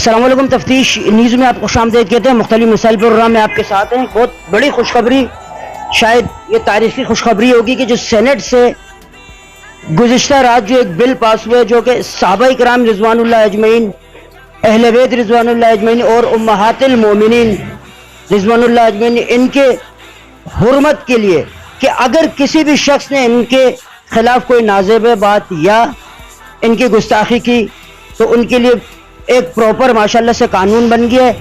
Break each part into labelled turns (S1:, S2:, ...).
S1: السلام علیکم. تفتیش نیوز میں آپ کو خوش آمدید کہتے ہیں. مختلف مسائل پروگرام میں آپ کے ساتھ ہیں. بہت بڑی خوشخبری، شاید یہ تاریخی خوشخبری ہوگی کہ جو سینٹ سے گزشتہ رات جو ایک بل پاس ہوا ہے جو کہ صحابہ کرام رضوان اللہ اجمعین، اہل بیت رضوان اللہ اجمعین اور امہات المومنین رضوان اللہ اجمعین، ان کے حرمت کے لیے کہ اگر کسی بھی شخص نے ان کے خلاف کوئی نازیب بات یا ان کی گستاخی کی تو ان کے لیے ایک پراپر ماشاءاللہ سے قانون بن گیا ہے.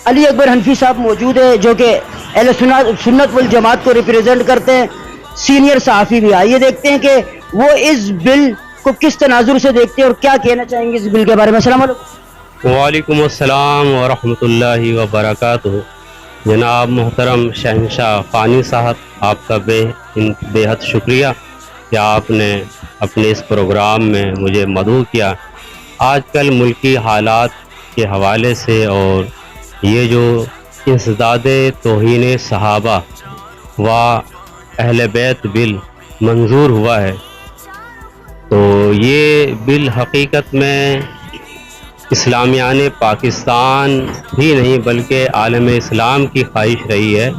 S1: علی اکبر حنفی صاحب موجود ہے جو کہ اہل سنت والجماعت کو ریپریزنٹ کرتے ہیں، سینئر صحافی بھی. آئیے دیکھتے ہیں کہ وہ اس بل کو کس تناظر سے دیکھتے ہیں اور کیا کہنا چاہیں گے اس بل کے بارے میں. السلام علیکم.
S2: وعلیکم السلام ورحمۃ اللہ وبرکاتہ. جناب محترم شہنشاہ فانی صاحب، آپ کا بے حد شکریہ کہ آپ نے اپنے اس پروگرام میں مجھے مدعو کیا. آج کل ملکی حالات کے حوالے سے اور یہ جو انسداد توہین صحابہ و اہل بیت بل منظور ہوا ہے، تو یہ بل حقیقت میں اسلامیان پاکستان بھی نہیں بلکہ عالم اسلام کی خواہش رہی ہے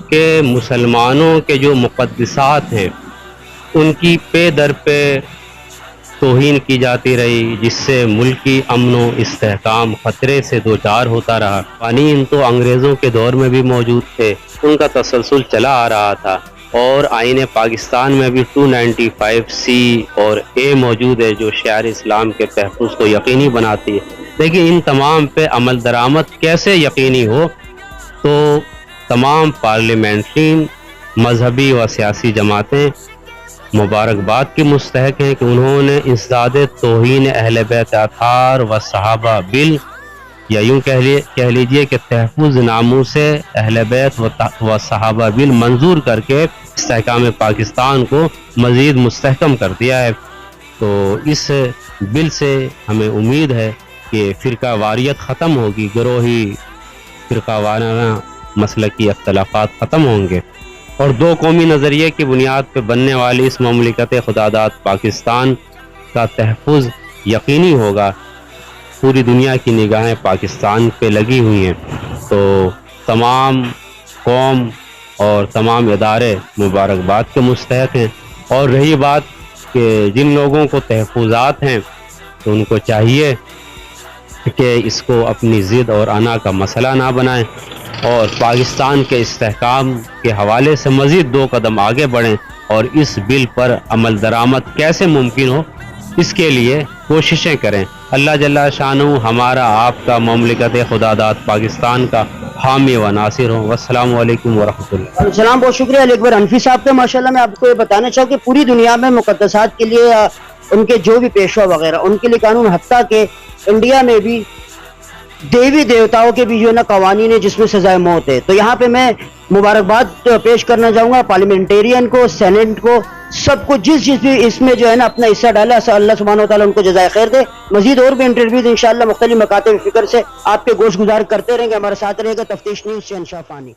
S2: کہ مسلمانوں کے جو مقدسات ہیں ان کی پے در پہ توہین کی جاتی رہی، جس سے ملکی امن و استحکام خطرے سے دوچار ہوتا رہا. قوانین تو انگریزوں کے دور میں بھی موجود تھے، ان کا تسلسل چلا آ رہا تھا، اور آئین پاکستان میں بھی 295C اور A موجود ہے جو شعائر اسلام کے تحفظ کو یقینی بناتی ہے. لیکن ان تمام پہ عمل درآمد کیسے یقینی ہو؟ تو تمام پارلیمنٹرین، مذہبی و سیاسی جماعتیں مبارکباد کی مستحق ہیں کہ انہوں نے انسداد توہین اہل بیت اطہار و صحابہ بل، یا یوں کہہ لیجئے کہ تحفظ ناموس اہل بیت و صحابہ بل منظور کر کے استحکام پاکستان کو مزید مستحکم کر دیا ہے. تو اس بل سے ہمیں امید ہے کہ فرقہ واریت ختم ہوگی، گروہی فرقہ وارانہ مسلکی اختلافات ختم ہوں گے، اور دو قومی نظریے کی بنیاد پہ بننے والی اس مملکت خداداد پاکستان کا تحفظ یقینی ہوگا. پوری دنیا کی نگاہیں پاکستان پہ لگی ہوئی ہیں، تو تمام قوم اور تمام ادارے مبارکباد کے مستحق ہیں. اور رہی بات کہ جن لوگوں کو تحفظات ہیں تو ان کو چاہیے کہ اس کو اپنی ضد اور انا کا مسئلہ نہ بنائیں، اور پاکستان کے استحکام کے حوالے سے مزید 2 قدم آگے بڑھیں، اور اس بل پر عمل درآمد کیسے ممکن ہو اس کے لیے کوششیں کریں. اللہ جل شانہ ہمارا آپ کا مملکت خداداد پاکستان کا حامی و ناصر ہوں. والسلام علیکم ورحمۃ اللہ.
S1: السلام. بہت شکریہ علی اکبر حنفی صاحب کا. ماشاءاللہ میں آپ کو یہ بتانا چاہوں کہ پوری دنیا میں مقدسات کے لیے ان کے جو بھی پیشوا وغیرہ ان کے لیے قانون، حتیٰ کہ انڈیا میں بھی دیوی دیوتاؤں کے بھی جو ہے نا قوانین ہے جس میں سزائے موت ہے. تو یہاں پہ میں مبارکباد پیش کرنا چاہوں گا پارلیمنٹیرین کو، سینٹ کو، سب کو جس بھی اس میں جو ہے نا اپنا حصہ ڈالا. اللہ سبحانہ و تعالیٰ ان کو جزائے خیر دے. مزید اور بھی انٹرویوز انشاءاللہ مختلف مکاتب فکر سے آپ کے گوش گزار کرتے رہیں گے. ہمارے ساتھ رہے گا تفتیش نیوز سے شہنشاہ فانی.